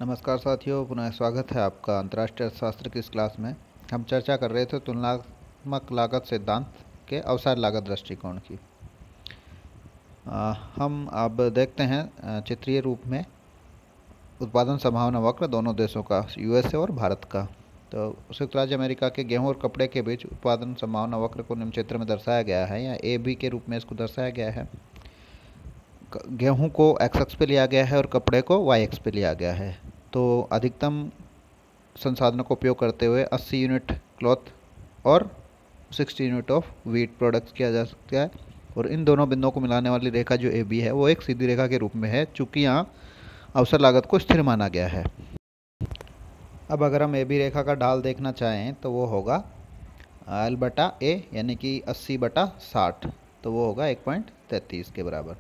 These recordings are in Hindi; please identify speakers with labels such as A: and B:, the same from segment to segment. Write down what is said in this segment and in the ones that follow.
A: नमस्कार साथियों, पुनः स्वागत है आपका अंतर्राष्ट्रीय अर्थशास्त्र की इस क्लास में। हम चर्चा कर रहे थे तुलनात्मक लागत सिद्धांत के अवसर लागत दृष्टिकोण की। हम अब देखते हैं चित्रीय रूप में उत्पादन संभावना वक्र दोनों देशों का, यूएसए और भारत का। तो संयुक्त राज्य अमेरिका के गेहूं और कपड़े के बीच उत्पादन संभावना वक्र को निम्न चित्र में दर्शाया गया है, या ए बी के रूप में इसको दर्शाया गया है। गेहूं को एक्स अक्ष पे लिया गया है और कपड़े को वाई अक्ष पे लिया गया है। तो अधिकतम संसाधनों का उपयोग करते हुए 80 यूनिट क्लॉथ और 60 यूनिट ऑफ वीट प्रोडक्ट्स किया जा सकता है। और इन दोनों बिंदुओं को मिलाने वाली रेखा जो ए बी है वो एक सीधी रेखा के रूप में है, चूँकि यहाँ अवसर लागत को स्थिर माना गया है। अब अगर हम ए बी रेखा का ढाल देखना चाहें तो वो होगा एल बटा ए, यानी कि 80/60, तो वो होगा 1.33 के बराबर।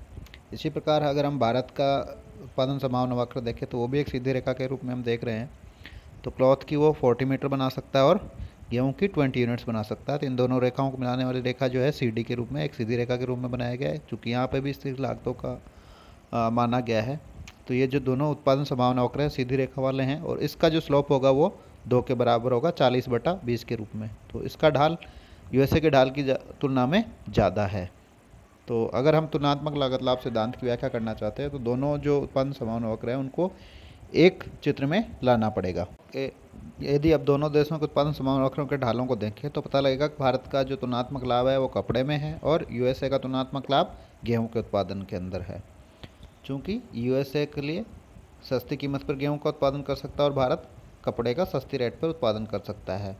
A: इसी प्रकार अगर हम भारत का उत्पादन संभावना वक्र देखें तो वो भी एक सीधी रेखा के रूप में हम देख रहे हैं। तो क्लॉथ की वो 40 मीटर बना सकता है और गेहूं की 20 यूनिट्स बना सकता है। तो इन दोनों रेखाओं को मिलाने वाली रेखा जो है सी डी के रूप में एक सीधी रेखा के रूप में बनाया गया है, चूँकि यहाँ पे भी स्थिर लागतों का माना गया है। तो ये जो दोनों उत्पादन संभावना वक्र है सीधी रेखा वाले हैं, और इसका जो स्लोप होगा वो 2 के बराबर होगा, 40/20 के रूप में। तो इसका ढाल यूएसए के ढाल की तुलना में ज़्यादा है। तो अगर हम तुलनात्मक लागत लाभ सिद्धांत की व्याख्या करना चाहते हैं तो दोनों जो उत्पादन संभावना वक्र है उनको एक चित्र में लाना पड़ेगा। यदि अब दोनों देशों के उत्पादन संभावना वक्रों के ढालों को देखें तो पता लगेगा कि भारत का जो तुलनात्मक लाभ है वो कपड़े में है और यूएसए का तुलनात्मक लाभ गेहूं के उत्पादन के अंदर है। चूँकि यूएसए के लिए सस्ती कीमत पर गेहूं का उत्पादन कर सकता है और भारत कपड़े का सस्ती रेट पर उत्पादन कर सकता है।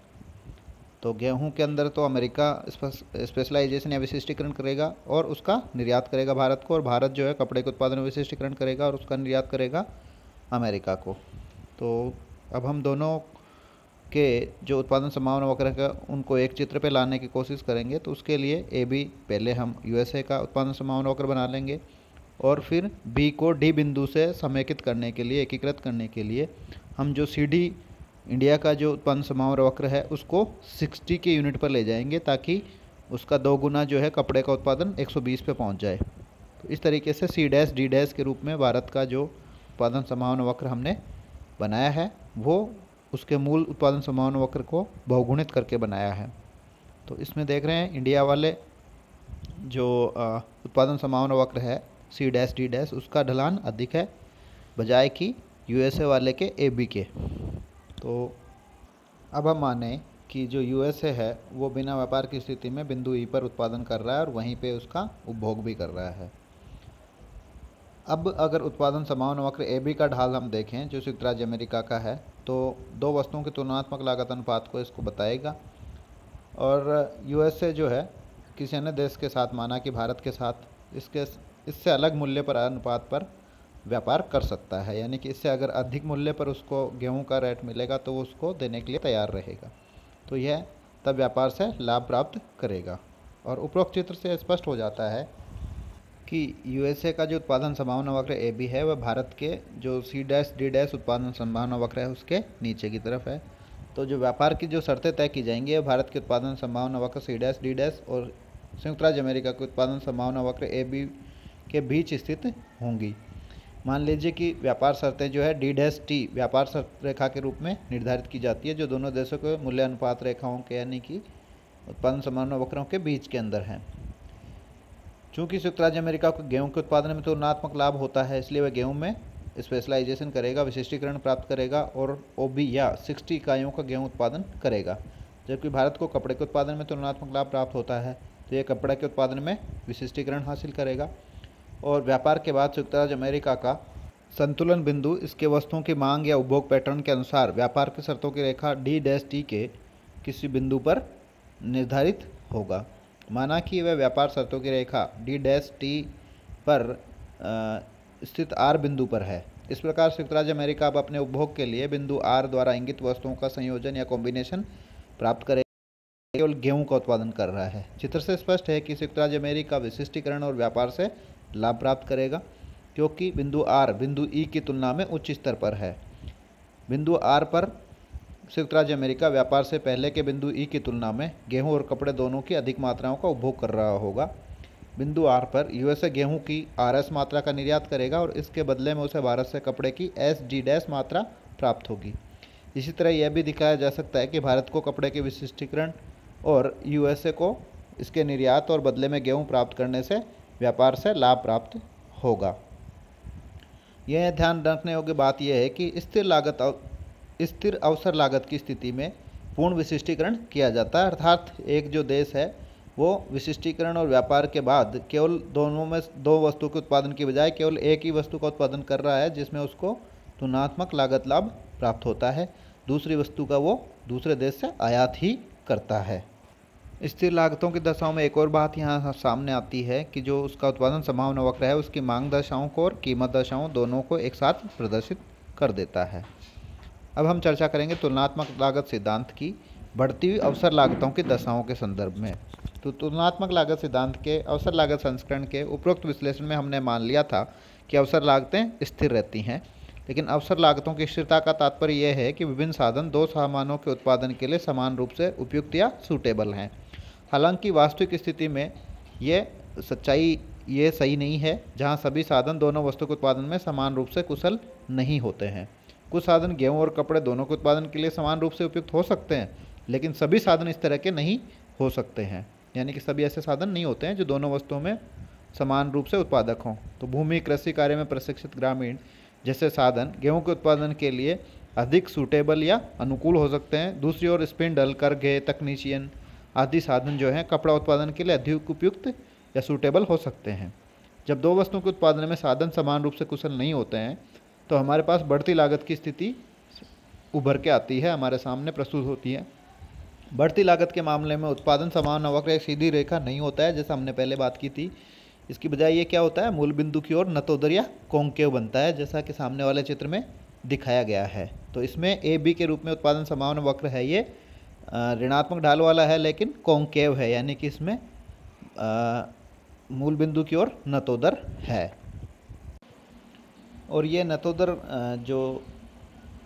A: तो गेहूं के अंदर तो अमेरिका स्पेशलाइजेशन या विशिष्टीकरण करेगा और उसका निर्यात करेगा भारत को, और भारत जो है कपड़े के उत्पादन में विशिष्टीकरण करेगा और उसका निर्यात करेगा अमेरिका को। तो अब हम दोनों के जो उत्पादन संभावना वक्र है उनको एक चित्र पे लाने की कोशिश करेंगे। तो उसके लिए ए बी, पहले हम यूएसए का उत्पादन संभावना वक्र बना लेंगे और फिर बी को डी बिंदु से समेकित करने के लिए, एकीकृत करने के लिए हम जो सी डी इंडिया का जो उत्पादन संभावना वक्र है उसको 60 के यूनिट पर ले जाएंगे, ताकि उसका 2 गुना जो है कपड़े का उत्पादन 120 पे पहुंच जाए। तो इस तरीके से सी डैश डी डैश के रूप में भारत का जो उत्पादन संभावना वक्र हमने बनाया है वो उसके मूल उत्पादन संभावना वक्र को बहुगुणित करके बनाया है। तो इसमें देख रहे हैं इंडिया वाले जो उत्पादन संभावना वक्र है सी डैश डी डैश, उसका ढलान अधिक है बजाय कि यूएसए वाले के ए बी के। तो अब हम माने कि जो यूएसए है वो बिना व्यापार की स्थिति में बिंदु ई पर उत्पादन कर रहा है और वहीं पे उसका उपभोग भी कर रहा है। अब अगर उत्पादन संभावना वक्र ए बी का ढाल हम देखें जो संयुक्त राज्य अमेरिका का है, तो दो वस्तुओं की तुलनात्मक लागत अनुपात को इसको बताएगा। और यूएसए जो है किसी अन्य देश के साथ, माना कि भारत के साथ, इससे अलग मूल्य पर अनुपात पर व्यापार कर सकता है, यानी कि इससे अगर अधिक मूल्य पर उसको गेहूं का रेट मिलेगा तो वो उसको देने के लिए तैयार रहेगा। तो यह तब व्यापार से लाभ प्राप्त करेगा। और उपरोक्त चित्र से स्पष्ट हो जाता है कि यूएसए का जो उत्पादन संभावना वक्र ए बी है वह भारत के जो सी डैश डी डैश उत्पादन संभावना वक्र है उसके नीचे की तरफ है। तो जो व्यापार की जो शर्तें तय की जाएंगी वह भारत के उत्पादन संभावना वक्र सी डैश डी डैश और संयुक्त राज्य अमेरिका के उत्पादन संभावना वक्र ए बी के बीच स्थित होंगी। मान लीजिए कि व्यापार शर्तें जो है डी डैश टी व्यापार शर्त रेखा के रूप में निर्धारित की जाती है, जो दोनों देशों के मूल्य अनुपात रेखाओं के, यानी कि उत्पादन संभावना वक्रों के बीच के अंदर हैं। चूँकि संयुक्त राज्य अमेरिका को गेहूं के उत्पादन में तुलनात्मक लाभ होता है, इसलिए वह गेहूं में स्पेशलाइजेशन करेगा, विशिष्टीकरण प्राप्त करेगा और ओबी या 60 इकाइयों का गेहूं उत्पादन करेगा। जबकि भारत को कपड़े के उत्पादन में तुलनात्मक लाभ प्राप्त होता है, तो यह कपड़े के उत्पादन में विशिष्टीकरण हासिल करेगा। और व्यापार के बाद संयुक्त राज्य अमेरिका का संतुलन बिंदु इसके वस्तुओं की मांग या उपभोग पैटर्न के अनुसार व्यापार की शर्तों की रेखा डी डैश टी के किसी बिंदु पर निर्धारित होगा। माना कि वह व्यापार शर्तों की रेखा डी डैश टी पर स्थित आर बिंदु पर है। इस प्रकार संयुक्त राज्य अमेरिका अब अपने उपभोग के लिए बिंदु आर द्वारा इंगित वस्तुओं का संयोजन या कॉम्बिनेशन प्राप्त करेगा, केवल गेहूं का उत्पादन कर रहा है। चित्र से स्पष्ट है कि संयुक्त राज्य अमेरिका विशिष्टीकरण और व्यापार से लाभ प्राप्त करेगा, क्योंकि बिंदु आर बिंदु ई की तुलना में उच्च स्तर पर है। बिंदु आर पर संयुक्त राज्य अमेरिका व्यापार से पहले के बिंदु ई की तुलना में गेहूं और कपड़े दोनों की अधिक मात्राओं का उपभोग कर रहा होगा। बिंदु आर पर यूएसए गेहूं की आरएस मात्रा का निर्यात करेगा और इसके बदले में उसे भारत से कपड़े की एस जी डैश मात्रा प्राप्त होगी। इसी तरह यह भी दिखाया जा सकता है कि भारत को कपड़े के विशिष्टीकरण और यूएसए को इसके निर्यात और बदले में गेहूं प्राप्त करने से व्यापार से लाभ प्राप्त होगा। यह ध्यान रखने योग्य बात यह है कि स्थिर अवसर लागत की स्थिति में पूर्ण विशिष्टीकरण किया जाता है, अर्थात एक जो देश है वो विशिष्टीकरण और व्यापार के बाद केवल दोनों में दो वस्तु के उत्पादन की बजाय केवल एक ही वस्तु का उत्पादन कर रहा है, जिसमें उसको तुलनात्मक लागत लाभ प्राप्त होता है। दूसरी वस्तु का वो दूसरे देश से आयात ही करता है। स्थिर लागतों की दशाओं में एक और बात यहाँ सामने आती है कि जो उसका उत्पादन संभावना वक्र है उसकी मांग दशाओं को और कीमत दशाओं दोनों को एक साथ प्रदर्शित कर देता है। अब हम चर्चा करेंगे तुलनात्मक लागत सिद्धांत की बढ़ती हुई अवसर लागतों की दशाओं के संदर्भ में। तो तुलनात्मक लागत सिद्धांत के अवसर लागत संस्करण के उपरोक्त विश्लेषण में हमने मान लिया था कि अवसर लागतें स्थिर रहती हैं, लेकिन अवसर लागतों की स्थिरता का तात्पर्य यह है कि विभिन्न साधन दो सामानों के उत्पादन के लिए समान रूप से उपयुक्त या सूटेबल हैं। हालांकि वास्तविक स्थिति में ये सही नहीं है, जहां सभी साधन दोनों वस्तु के उत्पादन में समान रूप से कुशल नहीं होते हैं। कुछ साधन गेहूं और कपड़े दोनों के उत्पादन के लिए समान रूप से उपयुक्त हो सकते हैं, लेकिन सभी साधन इस तरह के नहीं हो सकते हैं, यानी कि सभी ऐसे साधन नहीं होते हैं जो दोनों वस्तुओं में समान रूप से उत्पादक हों। तो भूमि कृषि कार्य में प्रशिक्षित ग्रामीण जैसे साधन गेहूं के उत्पादन के लिए अधिक सूटेबल या अनुकूल हो सकते हैं। दूसरी ओर स्पिंडल, करघे, तकनीशियन आदि साधन जो हैं कपड़ा उत्पादन के लिए अधिक उपयुक्त या सूटेबल हो सकते हैं। जब दो वस्तुओं के उत्पादन में साधन समान रूप से कुशल नहीं होते हैं तो हमारे पास बढ़ती लागत की स्थिति उभर के आती है, हमारे सामने प्रस्तुत होती है। बढ़ती लागत के मामले में उत्पादन संभावना वक्र एक सीधी रेखा नहीं होता है, जैसा हमने पहले बात की थी। इसकी बजाय ये क्या होता है, मूल बिंदु की ओर नतोदर या कॉन्केव बनता है, जैसा कि सामने वाले चित्र में दिखाया गया है। तो इसमें ए बी के रूप में उत्पादन संभावना वक्र है, ये ऋणात्मक ढाल वाला है लेकिन कॉन्केव है, यानी कि इसमें मूल बिंदु की ओर नतोदर है। और ये नतोदर जो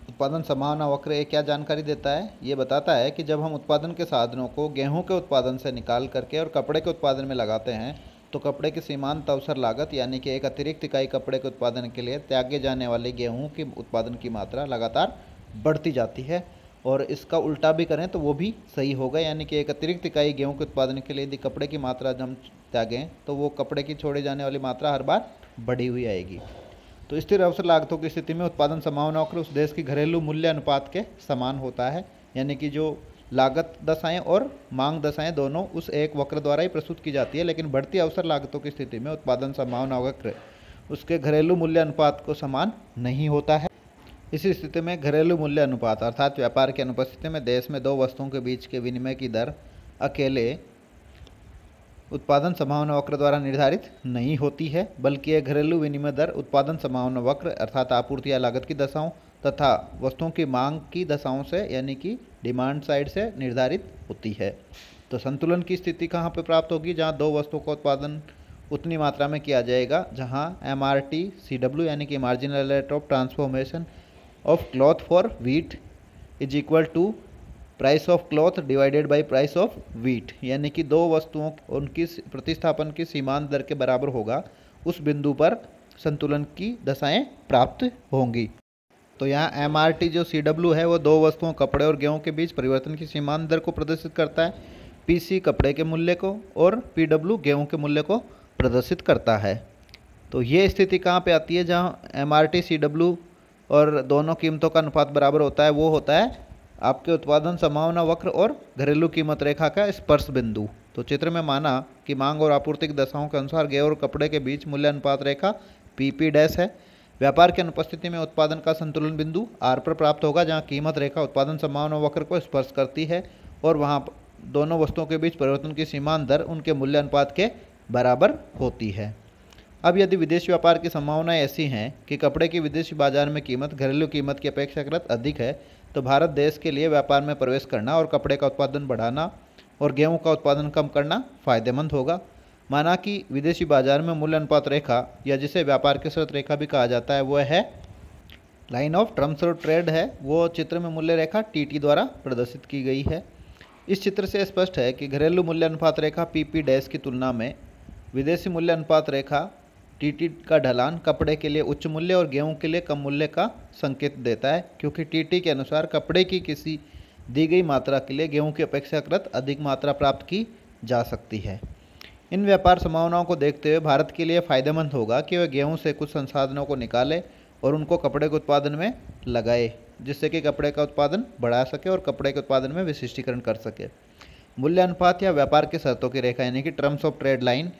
A: उत्पादन संभावना वक्र ये क्या जानकारी देता है, ये बताता है कि जब हम उत्पादन के साधनों को गेहूं के उत्पादन से निकाल करके और कपड़े के उत्पादन में लगाते हैं तो कपड़े की सीमांत अवसर लागत यानी कि एक अतिरिक्त इकाई कपड़े के उत्पादन के लिए त्यागे जाने वाले गेहूं के उत्पादन की मात्रा लगातार बढ़ती जाती है। और इसका उल्टा भी करें तो वो भी सही होगा, यानी कि एक अतिरिक्त इकाई गेहूं के उत्पादन के लिए यदि कपड़े की मात्रा हम त्यागें तो वो कपड़े की छोड़े जाने वाली मात्रा हर बार बढ़ी हुई आएगी। तो स्थिर अवसर लागतों की स्थिति में उत्पादन संभावना वक्र उस देश की घरेलू मूल्य अनुपात के समान होता है, यानी कि जो लागत दशाएं और मांग दशाएं दोनों उस एक वक्र द्वारा ही प्रस्तुत की जाती है। लेकिन बढ़ती अवसर लागतों की स्थिति में उत्पादन संभावना वक्र उसके घरेलू मूल्य अनुपात को समान नहीं होता है। इसी स्थिति में घरेलू मूल्य अनुपात अर्थात व्यापार की अनुपस्थिति में देश में दो वस्तुओं के बीच के विनिमय की दर अकेले उत्पादन संभावना वक्र द्वारा निर्धारित नहीं होती है, बल्कि यह घरेलू विनिमय दर उत्पादन संभावना वक्र अर्थात आपूर्ति या लागत की दशाओं तथा वस्तुओं की मांग की दशाओं से यानी कि डिमांड साइड से निर्धारित होती है। तो संतुलन की स्थिति कहाँ पर प्राप्त होगी, जहाँ दो वस्तुओं का उत्पादन उतनी मात्रा में किया जाएगा जहाँ MRTCW यानी कि marginal rate of transformation of cloth for wheat is equal to price of cloth divided by price of wheat, यानी कि दो वस्तुओं उनकी प्रतिस्थापन की सीमांत दर के बराबर होगा। उस बिंदु पर संतुलन की दशाएं प्राप्त होंगी। तो यहाँ MRT जो CW है वो दो वस्तुओं कपड़े और गेहूं के बीच परिवर्तन की सीमांत दर को प्रदर्शित करता है, PC कपड़े के मूल्य को और PW गेहूं के मूल्य को प्रदर्शित करता है। तो ये स्थिति कहाँ पे आती है, जहाँ MRT CW और दोनों कीमतों का अनुपात बराबर होता है, वो होता है आपके उत्पादन संभावना वक्र और घरेलू कीमत रेखा का स्पर्श बिंदु। तो चित्र में माना कि मांग और आपूर्ति की दशाओं के अनुसार गेहूं और कपड़े के बीच मूल्य अनुपात रेखा PP डैश है। व्यापार की अनुपस्थिति में उत्पादन का संतुलन बिंदु R पर प्राप्त होगा, जहां कीमत रेखा उत्पादन संभावना वक्र को स्पर्श करती है और वहां दोनों वस्तुओं के बीच परिवर्तन की सीमांत दर उनके मूल्य अनुपात के बराबर होती है। अब यदि विदेशी व्यापार की संभावनाएं ऐसी हैं कि कपड़े की विदेशी बाजार में कीमत घरेलू कीमत की अपेक्षाकृत अधिक है, तो भारत देश के लिए व्यापार में प्रवेश करना और कपड़े का उत्पादन बढ़ाना और गेहूं का उत्पादन कम करना फायदेमंद होगा। माना कि विदेशी बाजार में मूल्य अनुपात रेखा या जिसे व्यापार की शर्त रेखा भी कहा जाता है वह है line of terms of trade है, वो चित्र में मूल्य रेखा TT द्वारा प्रदर्शित की गई है। इस चित्र से स्पष्ट है कि घरेलू मूल्य अनुपात रेखा PP डैश की तुलना में विदेशी मूल्य अनुपात रेखा टीटी का ढलान कपड़े के लिए उच्च मूल्य और गेहूं के लिए कम मूल्य का संकेत देता है, क्योंकि टीटी के अनुसार कपड़े की किसी दी गई मात्रा के लिए गेहूं की अपेक्षाकृत अधिक मात्रा प्राप्त की जा सकती है। इन व्यापार संभावनाओं को देखते हुए भारत के लिए फायदेमंद होगा कि वह गेहूं से कुछ संसाधनों को निकाले और उनको कपड़े के उत्पादन में लगाए, जिससे कि कपड़े का उत्पादन बढ़ा सके और कपड़े के उत्पादन में विशिष्टीकरण कर सके। मूल्य अनुपात या व्यापार की शर्तों की रेखा यानी कि terms of trade line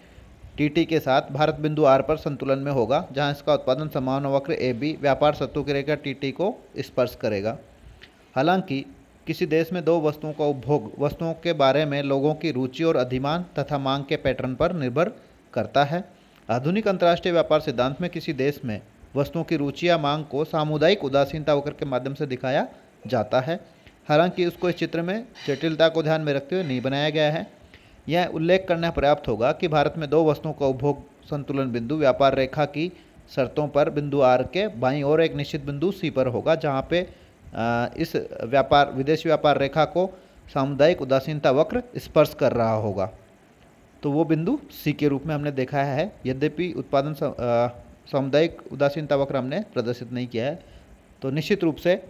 A: TT के साथ भारत बिंदु आर पर संतुलन में होगा, जहां इसका उत्पादन संभावना वक्र ए बी व्यापार शर्तों की रेखा टीटी को स्पर्श करेगा। हालांकि किसी देश में दो वस्तुओं का उपभोग वस्तुओं के बारे में लोगों की रुचि और अधिमान तथा मांग के पैटर्न पर निर्भर करता है। आधुनिक अंतर्राष्ट्रीय व्यापार सिद्धांत में किसी देश में वस्तुओं की रुचि या मांग को सामुदायिक उदासीनता वक्र के माध्यम से दिखाया जाता है। हालांकि उसको इस चित्र में जटिलता को ध्यान में रखते हुए नहीं बनाया गया है। यह उल्लेख करना पर्याप्त होगा कि भारत में दो वस्तुओं का उपभोग संतुलन बिंदु व्यापार रेखा की शर्तों पर बिंदु आर के बाईं ओर एक निश्चित बिंदु सी पर होगा, जहां पे इस विदेशी व्यापार रेखा को सामुदायिक उदासीनता वक्र स्पर्श कर रहा होगा। तो वो बिंदु सी के रूप में हमने देखा है। यद्यपि उत्पादन सामुदायिक उदासीनता वक्र हमने प्रदर्शित नहीं किया है। तो निश्चित रूप से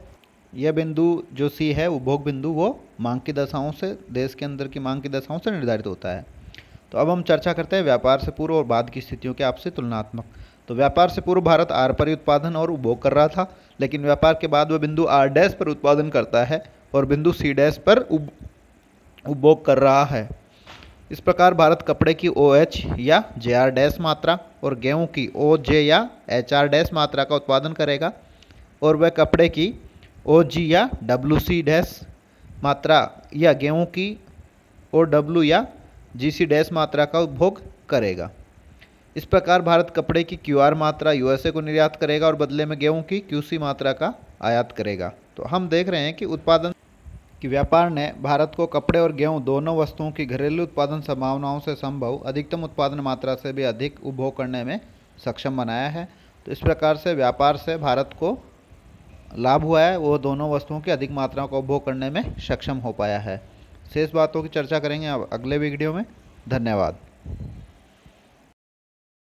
A: यह बिंदु जो सी है उपभोग बिंदु वो मांग की दशाओं से देश के अंदर की मांग की दशाओं से निर्धारित होता है। तो अब हम चर्चा करते हैं व्यापार से पूर्व और बाद की स्थितियों के आपसे तुलनात्मक। तो व्यापार से पूर्व भारत आर पर ही उत्पादन और उपभोग कर रहा था, लेकिन व्यापार के बाद वह बिंदु आर डैश पर उत्पादन करता है और बिंदु सी डैश पर उपभोग कर रहा है। इस प्रकार भारत कपड़े की ओ एच या जे आर डैश मात्रा और गेहूं की ओ जे या एच आर डैश मात्रा का उत्पादन करेगा, और वह कपड़े की ओ जी या डब्ल्यू सी डैश मात्रा या गेहूं की ओ डब्ल्यू या जी सी डैश मात्रा का उपभोग करेगा। इस प्रकार भारत कपड़े की क्यू आर मात्रा यूएसए को निर्यात करेगा और बदले में गेहूं की क्यू सी मात्रा का आयात करेगा। तो हम देख रहे हैं कि उत्पादन की व्यापार ने भारत को कपड़े और गेहूं दोनों वस्तुओं की घरेलू उत्पादन संभावनाओं से संभव अधिकतम उत्पादन मात्रा से भी अधिक उपभोग करने में सक्षम बनाया है। तो इस प्रकार से व्यापार से भारत को लाभ हुआ है, वो दोनों वस्तुओं की अधिक मात्रा का उपभोग करने में सक्षम हो पाया है। शेष बातों की चर्चा करेंगे अगले वीडियो में। धन्यवाद।